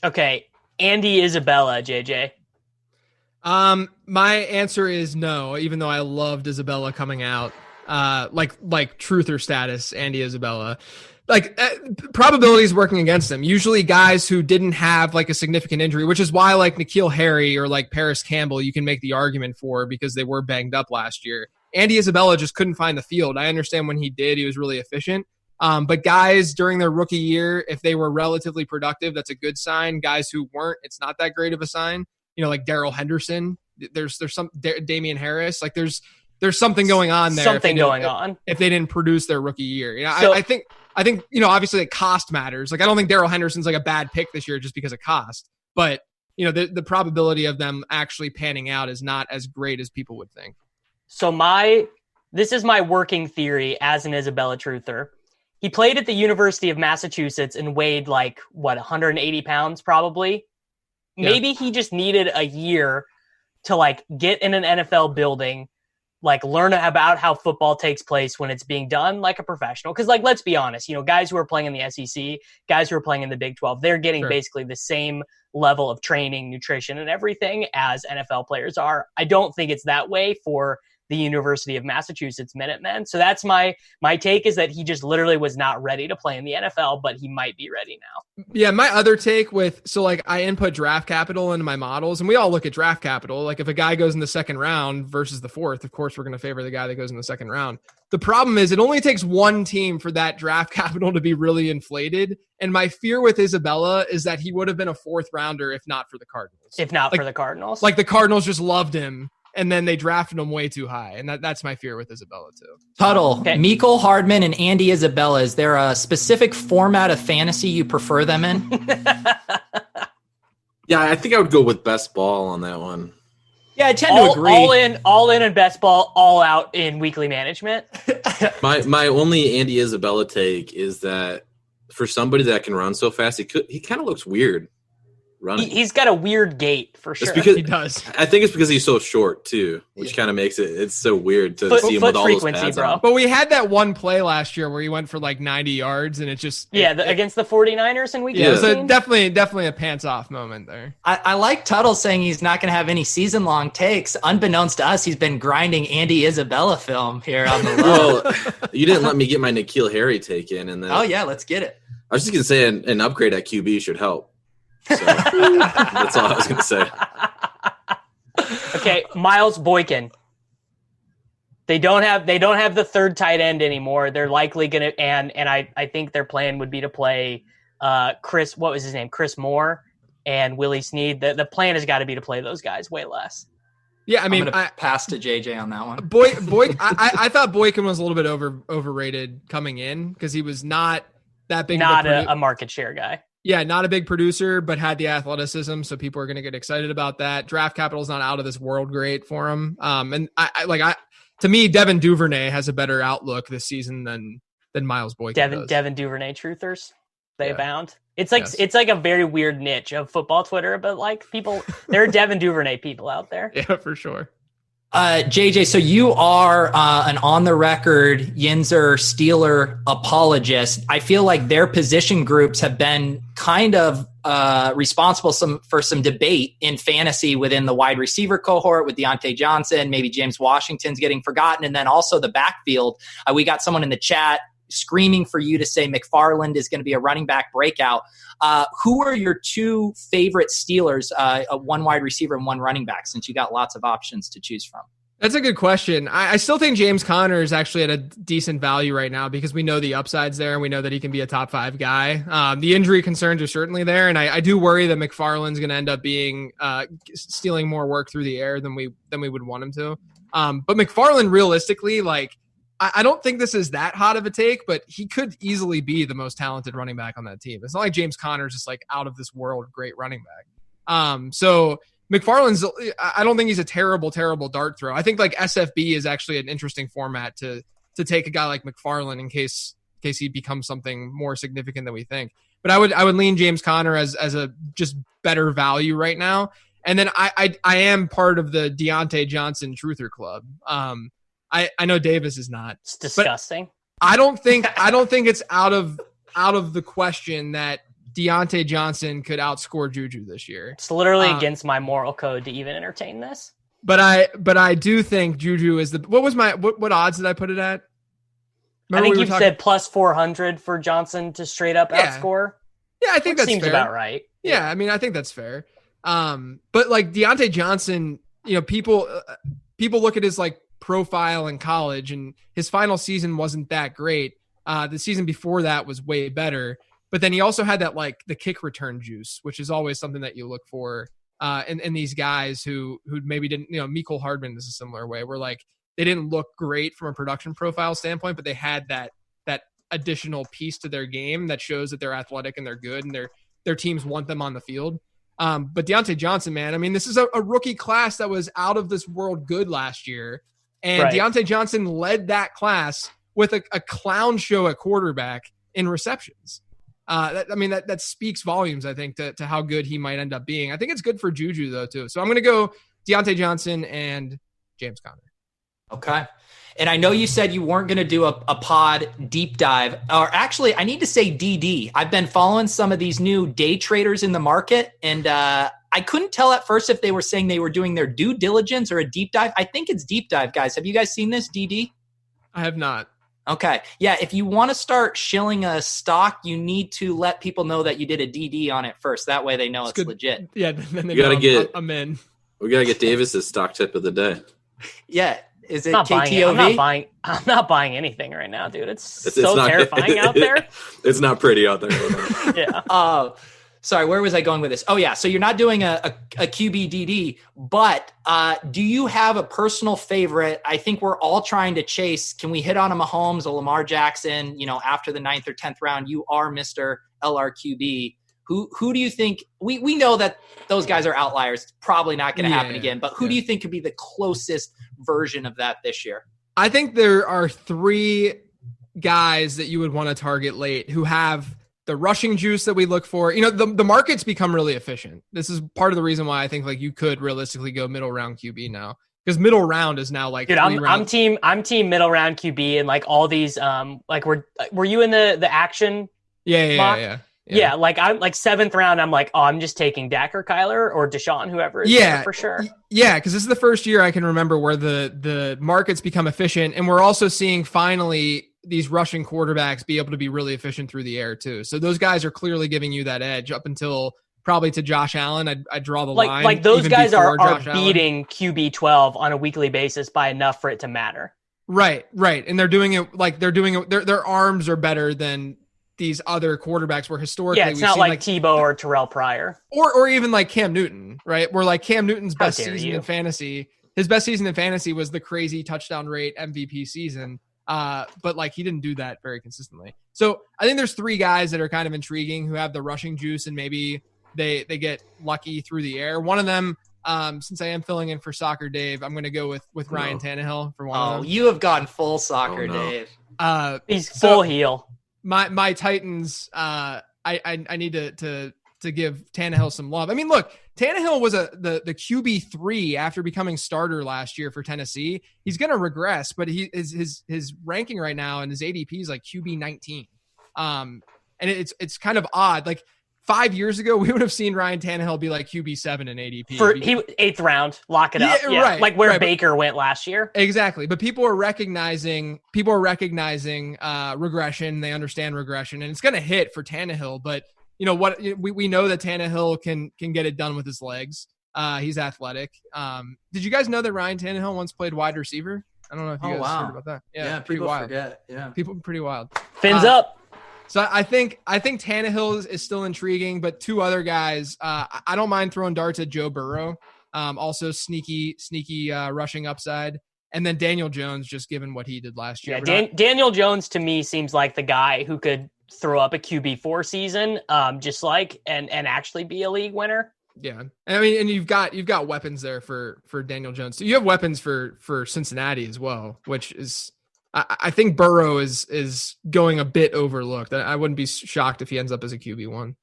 Okay. Andy Isabella, JJ. My answer is no, even though I loved Isabella coming out. Like truther status, Andy Isabella. Probability is working against them. Usually guys who didn't have like a significant injury, which is why like N'Keal Harry or like Paris Campbell, you can make the argument for because they were banged up last year. Andy Isabella just couldn't find the field. I understand when he did, he was really efficient. But guys during their rookie year, if they were relatively productive, that's a good sign. Guys who weren't, it's not that great of a sign. You know, like Darrell Henderson, there's some Damian Harris, like there's something going on there. If they didn't produce their rookie year. You know, so, I think, you know, obviously like cost matters. Like, I don't think Darrell Henderson's like a bad pick this year just because of cost, but you know, the probability of them actually panning out is not as great as people would think. So this is my working theory as an Isabella truther. He played at the University of Massachusetts and weighed 180 pounds probably. Yeah. Maybe he just needed a year to get in an NFL building, learn about how football takes place when it's being done like a professional. Because, let's be honest, guys who are playing in the SEC, guys who are playing in the Big 12, they're getting basically the same level of training, nutrition, and everything as NFL players are. I don't think it's that way for the University of Massachusetts Minutemen. So that's my take, is that he just literally was not ready to play in the NFL, but he might be ready now. Yeah, my other take I input draft capital into my models, and we all look at draft capital. Like if a guy goes in the second round versus the fourth, of course we're going to favor the guy that goes in the second round. The problem is it only takes one team for that draft capital to be really inflated. And my fear with Isabella is that he would have been a fourth rounder if not for the Cardinals. For the Cardinals? The Cardinals just loved him, and then they drafted him way too high. And that's my fear with Isabella too. Tuttle, okay. Mecole Hardman and Andy Isabella, is there a specific format of fantasy you prefer them in? Yeah, I think I would go with best ball on that one. Yeah, I tend to agree. All in best ball, all out in weekly management. My only Andy Isabella take is that for somebody that can run so fast, he kind of looks weird running. He's got a weird gait for sure. He does. I think it's because he's so short too, which kind of makes it's so weird to see him with all those pads on. But we had that one play last year where he went for 90 yards, and it just against the 49ers in week 18. It was definitely a pants off moment there. I like Tuttle saying he's not going to have any season long takes. Unbeknownst to us, he's been grinding Andy Isabella film here on the low. Well, you didn't let me get my N'Keal Harry take in, and then let's get it. I was just going to say an upgrade at QB should help. So that's all I was going to say. Okay, Miles Boykin. They don't have the third tight end anymore. They're likely going to, and I think their plan would be to play Chris. What was his name? Chris Moore and Willie Snead. The plan has got to be to play those guys way less. Yeah, I mean, I'm gonna pass to JJ on that one. I thought Boykin was a little bit overrated coming in because he was not that big. Not a market share guy. Yeah, not a big producer, but had the athleticism, so people are going to get excited about that. Draft capital is not out of this world great for him. And to me, Devin Duvernay has a better outlook this season than Miles Boykin does. Devin Duvernay truthers, they abound. It's like a very weird niche of football Twitter, but people, there are Devin Duvernay people out there. Yeah, for sure. JJ, so you are an on-the-record Yinzer Steeler apologist. I feel like their position groups have been kind of responsible for some debate in fantasy within the wide receiver cohort with Deontay Johnson, maybe James Washington's getting forgotten, and then also the backfield. We got someone in the chat screaming for you to say McFarland is going to be a running back breakout. Who are your two favorite Steelers, one wide receiver and one running back, since you got lots of options to choose from? That's a good question. I still think James Conner is actually at a decent value right now because we know the upside's there and we know that he can be a top 5 guy. The injury concerns are certainly there, and I do worry that McFarland's going to end up being stealing more work through the air than we would want him to. But McFarland, realistically, like I don't think this is that hot of a take, but he could easily be the most talented running back on that team. It's not like James Conner's just like out of this world great running back. So McFarland's, I don't think he's a terrible dart throw. I think like SFB is actually an interesting format to take a guy like McFarland in case he becomes something more significant than we think. But I would lean James Conner as a just better value right now. And then I am part of the Deontay Johnson truther club. I know Davis is not. It's disgusting. I don't think it's out of the question that Deontay Johnson could outscore Juju this year. It's literally against my moral code to even entertain this. But I do think Juju is what odds did I put it at? Remember I think you said plus 400 for Johnson to straight up outscore. Yeah, I think that seems fair. About right. Yeah, I mean, I think that's fair. But like Deontay Johnson, people look at his like profile in college, and his final season wasn't that great. The season before that was way better. But then he also had that like the kick return juice, which is always something that you look for in these guys who maybe didn't. Mecole Hardman is a similar way, where like they didn't look great from a production profile standpoint, but they had that additional piece to their game that shows that they're athletic and they're good and their teams want them on the field. But Deontay Johnson, man, I mean, this is a rookie class that was out of this world good last year, and right. Deontay Johnson led that class with a clown show at quarterback in receptions. That speaks volumes, I think, to how good he might end up being. I think it's good for Juju, though, too. So I'm going to go Deontay Johnson and James Conner. Okay. And I know you said you weren't going to do a pod deep dive. Or actually, I need to say DD. I've been following some of these new day traders in the market, and I couldn't tell at first if they were saying they were doing their due diligence or a deep dive. I think it's deep dive, guys. Have you guys seen this, DD? I have not. Okay. Yeah, if you want to start shilling a stock, you need to let people know that you did a DD on it first. That way they know it's legit. Yeah, then they I'm in. We got to get Davis's stock tip of the day. Yeah. Is it KTOV? I'm not buying anything right now, dude. It's so terrifying out there. It's not pretty out there. Yeah. Sorry, where was I going with this? Oh, yeah. So you're not doing a QB DD, but do you have a personal favorite? I think we're all trying to chase. Can we hit on a Mahomes, a Lamar Jackson, after the 9th or 10th round? You are Mr. LRQB. Who do you think – we know that those guys are outliers. It's probably not going to happen again. But who do you think could be the closest version of that this year? I think there are 3 guys that you would want to target late who have – the rushing juice that we look for. The market's become really efficient. This is part of the reason why I think like you could realistically go middle round QB now, because middle round is now like. Dude, I'm team middle round QB, and like all these like were you in the action? Yeah. Like I'm like 7th round. I'm like, I'm just taking Dak or Kyler or Deshaun, whoever is there for sure. Yeah, because this is the first year I can remember where the market's become efficient, and we're also seeing finally these rushing quarterbacks be able to be really efficient through the air too. So those guys are clearly giving you that edge up until probably to Josh Allen. I draw the line. Like those guys are beating QB 12 on a weekly basis by enough for it to matter. Right. And they're doing it like their arms are better than these other quarterbacks where historically it's not like Tebow or Terrell Pryor. Or even like Cam Newton, right? Where like Cam Newton's best season in fantasy, his best season in fantasy was the crazy touchdown rate MVP season. But like he didn't do that very consistently. So I think there's 3 guys that are kind of intriguing who have the rushing juice, and maybe they get lucky through the air. One of them, since I am filling in for Soccer Dave, I'm going to go with Ryan Tannehill for one of them. You have gone full Soccer Dave. He's full heel. My Titans, I need to give Tannehill some love. I mean, look, Tannehill was the QB3 after becoming starter last year for Tennessee. He's going to regress, but his ranking right now and his ADP is like QB19. And it's kind of odd. Like 5 years ago, we would have seen Ryan Tannehill be like QB7 in ADP. He 8th round, lock it up. Yeah, right, like where right, Baker went last year. Exactly. But people are recognizing regression. They understand regression, and it's going to hit for Tannehill. But you know what? We know that Tannehill can get it done with his legs. He's athletic. Did you guys know that Ryan Tannehill once played wide receiver? I don't know if you guys heard about that. Yeah, pretty wild. Forget. Yeah, people pretty wild. Fins up. So I think Tannehill is still intriguing, but two other guys. I don't mind throwing darts at Joe Burrow. Also sneaky rushing upside, and then Daniel Jones, just given what he did last year. Yeah, Daniel Jones to me seems like the guy who could throw up a QB4 season, and actually be a league winner. Yeah, I mean, and you've got weapons there for Daniel Jones. So you have weapons for Cincinnati as well, which is. I think Burrow is going a bit overlooked. I wouldn't be shocked if he ends up as a QB1.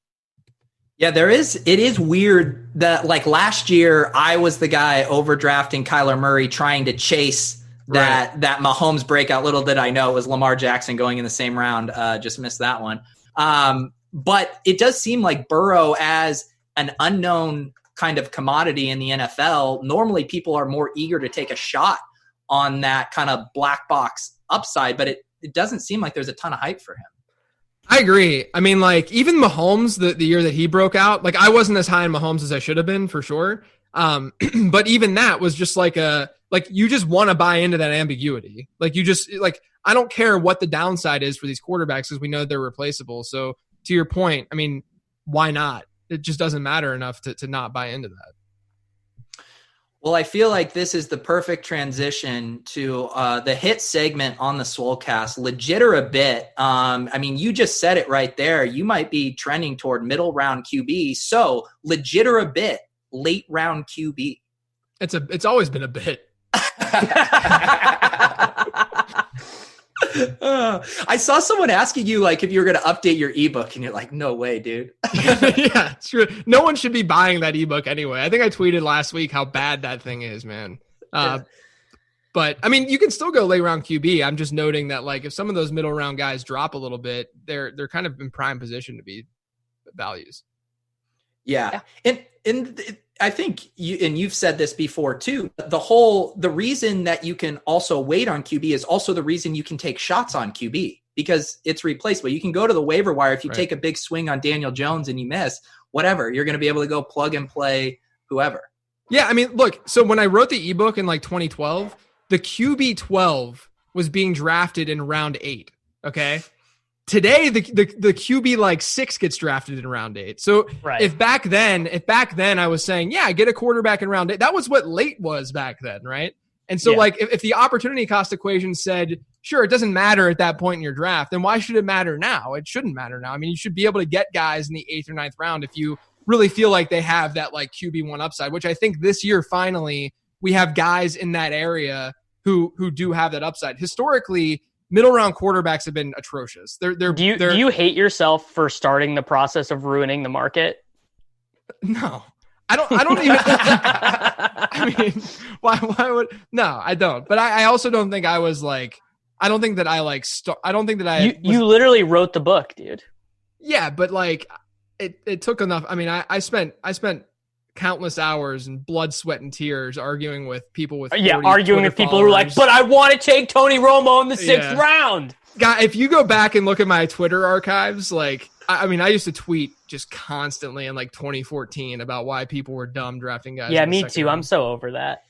Yeah, it is weird that like last year I was the guy overdrafting Kyler Murray trying to chase that Mahomes breakout. Little did I know it was Lamar Jackson going in the same round. Just missed that one. But it does seem like Burrow as an unknown kind of commodity in the NFL. Normally people are more eager to take a shot on that kind of black box upside, but it doesn't seem like there's a ton of hype for him. I agree. I mean, like even Mahomes, the year that he broke out, like I wasn't as high on Mahomes as I should have been for sure. But even that was just like you just want to buy into that ambiguity. Like you just like, I don't care what the downside is for these quarterbacks because we know they're replaceable. So to your point, I mean, why not? It just doesn't matter enough to not buy into that. Well, I feel like this is the perfect transition to the hit segment on the Swolecast, legit or a bit. I mean, you just said it right there. You might be trending toward middle round QB. So legit or a bit, late round QB. It's always been a bit. I saw someone asking you like if you were going to update your ebook, and you're like, no way, dude. Yeah, it's true. No one should be buying that ebook anyway. I think I tweeted last week how bad that thing is, man. But I mean, you can still go late round QB. I'm just noting that like if some of those middle round guys drop a little bit, they're kind of in prime position to be values. Yeah. And I think you've said this before too, the reason that you can also wait on QB is also the reason you can take shots on QB because it's replaceable. You can go to the waiver wire. If you take a big swing on Daniel Jones and you miss, whatever, you're going to be able to go plug and play whoever. Yeah. I mean, look, so when I wrote the ebook in like 2012, the QB 12 was being drafted in round 8. Okay. Today, the QB like 6 gets drafted in round 8. So if back then I was saying, yeah, get a quarterback in round 8, that was what late was back then, right? And so like if the opportunity cost equation said, sure, it doesn't matter at that point in your draft, then why should it matter now? It shouldn't matter now. I mean, you should be able to get guys in the 8th or 9th round if you really feel like they have that like QB1 upside, which I think this year finally we have guys in that area who do have that upside. Historically, middle round quarterbacks have been atrocious. Do you hate yourself for starting the process of ruining the market? No, I don't even. I mean, why would? No, I don't. But I also don't think I was like. I don't think that I like. I don't think that I. You literally wrote the book, dude. Yeah, but like, it took enough. I mean, I spent countless hours and blood, sweat, and tears arguing with people with arguing with people who are like, but I want to take Tony Romo in the 6th round. Guy, if you go back and look at my Twitter archives, like I mean, I used to tweet just constantly in like 2014 about why people were dumb drafting guys. Yeah, me too. Round. I'm so over that.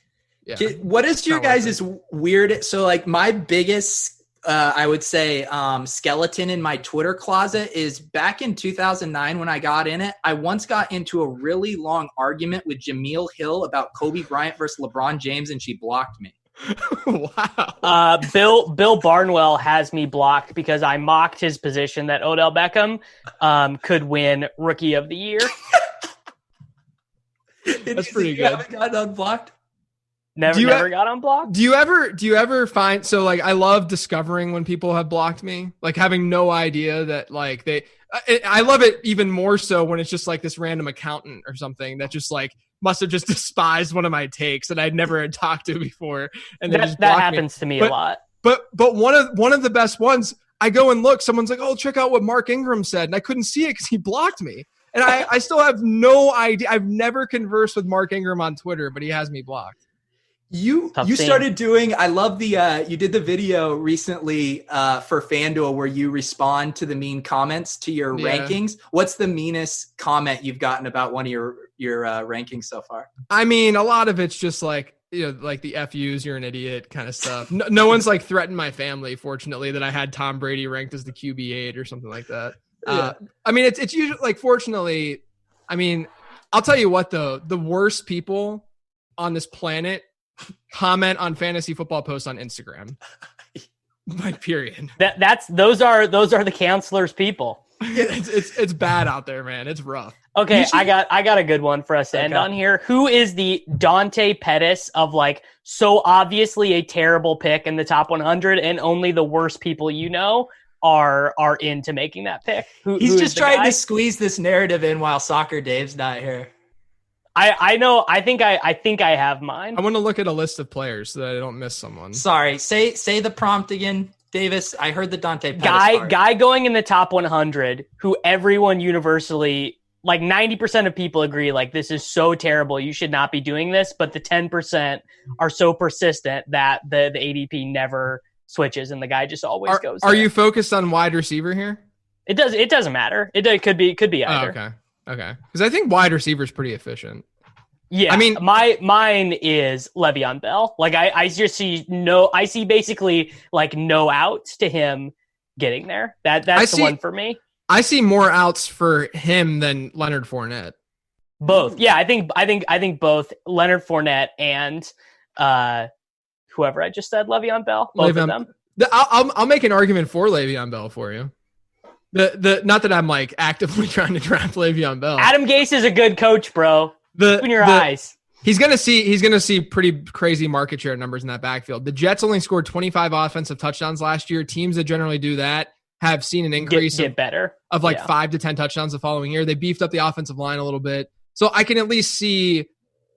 Yeah. What is your guys' weird? So like my biggest I would say skeleton in my Twitter closet is back in 2009 when I got in it. I once got into a really long argument with Jameel Hill about Kobe Bryant versus LeBron James, and she blocked me. Wow. Bill Barnwell has me blocked because I mocked his position that Odell Beckham could win Rookie of the Year. That's pretty good. You haven't gotten unblocked? Never got unblocked. Do you ever find, so like I love discovering when people have blocked me, like having no idea that like I love it even more so when it's just like this random accountant or something that just like must have just despised one of my takes that I'd never had talked to before, and that happens to me a lot. But one of the best ones, I go and look, someone's like, oh, check out what Mark Ingram said, and I couldn't see it because he blocked me. And I still have no idea. I've never conversed with Mark Ingram on Twitter, but he has me blocked. You started doing, I love the, you did the video recently for FanDuel where you respond to the mean comments to your rankings. What's the meanest comment you've gotten about one of your rankings so far? I mean, a lot of it's just like, like the FUs, you're an idiot kind of stuff. No one's like threatened my family, fortunately, that I had Tom Brady ranked as the QB8 or something like that. I mean, it's usually like, fortunately, I mean, I'll tell you what though, the worst people on this planet comment on fantasy football posts on Instagram. Like, period. Those are the counselors' people. It's bad out there, man. It's rough. Okay, I got a good one for us to end on here. Who is the Dante Pettis of like so obviously a terrible pick in the top 100, and only the worst people you know are into making that pick? He's just trying to squeeze this narrative in while Soccer Dave's not here. I know. I think I have mine. I want to look at a list of players so that I don't miss someone. Sorry, say the prompt again, Davis. I heard the Dante Pettis guy going in the top 100 who everyone universally, like 90% of people agree, like this is so terrible, you should not be doing this. But the 10% are so persistent that the ADP never switches, and the guy just always goes. Are you focused on wide receiver here? It doesn't matter. It could be either. Oh, okay. Because I think wide receiver is pretty efficient. Yeah, I mean, mine is Le'Veon Bell. Like I just see I see basically like no outs to him getting there. That's the one for me. I see more outs for him than Leonard Fournette. Both, yeah. I think both Leonard Fournette and whoever I just said, Le'Veon Bell. Both of them. I'll make an argument for Le'Veon Bell for you. Not that I'm like actively trying to draft Le'Veon Bell. Adam Gase is a good coach, bro. Open your eyes. He's gonna see pretty crazy market share numbers in that backfield. The Jets only scored 25 offensive touchdowns last year. Teams that generally do that have seen an increase of like 5 to 10 touchdowns the following year. They beefed up the offensive line a little bit, so I can at least see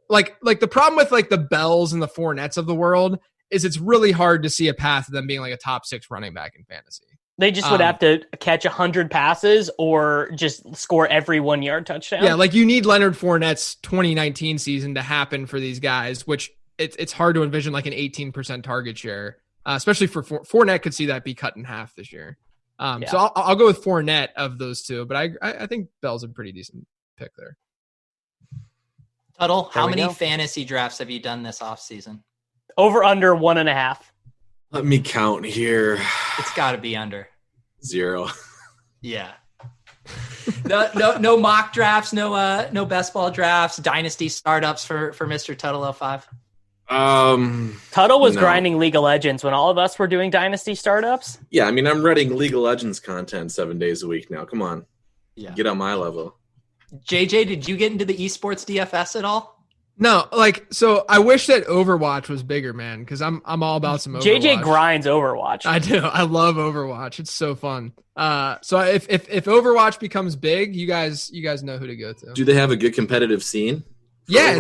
like the problem with like the Bells and the Fournettes of the world is it's really hard to see a path to them being like a top 6 running back in fantasy. They just would have to catch 100 passes or just score every 1 yard touchdown. Yeah, like you need Leonard Fournette's 2019 season to happen for these guys, which it's hard to envision like an 18% target share, especially for Fournette could see that be cut in half this year. So I'll go with Fournette of those two, but I think Bell's a pretty decent pick there. Tuttle, how many fantasy drafts have you done this offseason? Over under 1.5. Let me count here. It's got to be under 0. Yeah. No mock drafts, no best ball drafts, dynasty startups for Mr. Tuttle 05. Tuttle was grinding League of Legends when all of us were doing dynasty startups. Yeah, I mean, I'm writing League of Legends content 7 days a week now. Come on. Yeah. Get on my level. JJ, did you get into the esports DFS at all? No, so I wish that Overwatch was bigger, man, because I'm all about some Overwatch. JJ grinds Overwatch. I do. I love Overwatch. It's so fun. So if Overwatch becomes big, you guys know who to go to. Do they have a good competitive scene? Yeah,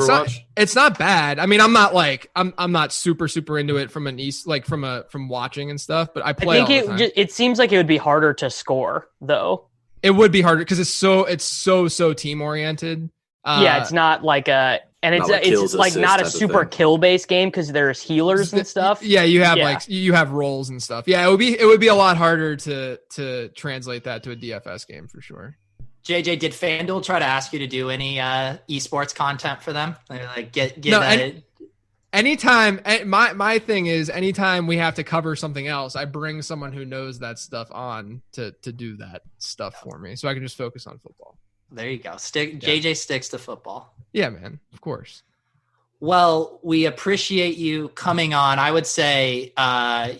it's not bad. I mean, I'm not super into it from from watching and stuff, but I play. I think all the time. It seems like it would be harder to score though. It would be harder because it's so team oriented. It's not like a. And it's like not a super kill based game because there's healers and stuff. Yeah, you have you have roles and stuff. Yeah, it would be a lot harder to translate that to a DFS game for sure. JJ, did FanDuel try to ask you to do any esports content for them? Like anytime my thing is anytime we have to cover something else, I bring someone who knows that stuff on to do that stuff for me, so I can just focus on football. There you go. JJ sticks to football. Yeah, man. Of course. Well, we appreciate you coming on. I would say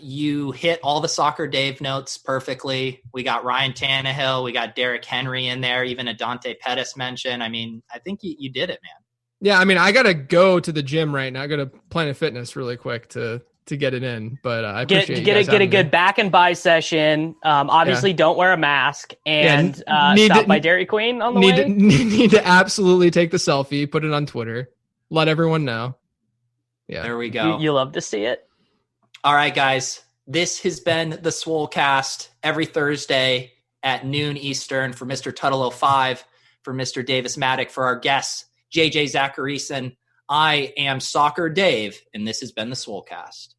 you hit all the Soccer Dave notes perfectly. We got Ryan Tannehill. We got Derrick Henry in there, even a Dante Pettis mention. I mean, I think you did it, man. Yeah, I mean, I got to go to the gym right now. I got to Planet Fitness really quick to get it in, but I appreciate get a good back and buy session. Obviously, don't wear a mask and stop by Dairy Queen on the way. Need to absolutely take the selfie, put it on Twitter, let everyone know. Yeah, there we go. You love to see it. All right, guys, this has been the Swolecast every Thursday at noon Eastern for Mr. Tuttle 05. For Mr. Davis Maddock, for our guests, JJ Zacharyson, I am Soccer Dave, and this has been the Swolecast.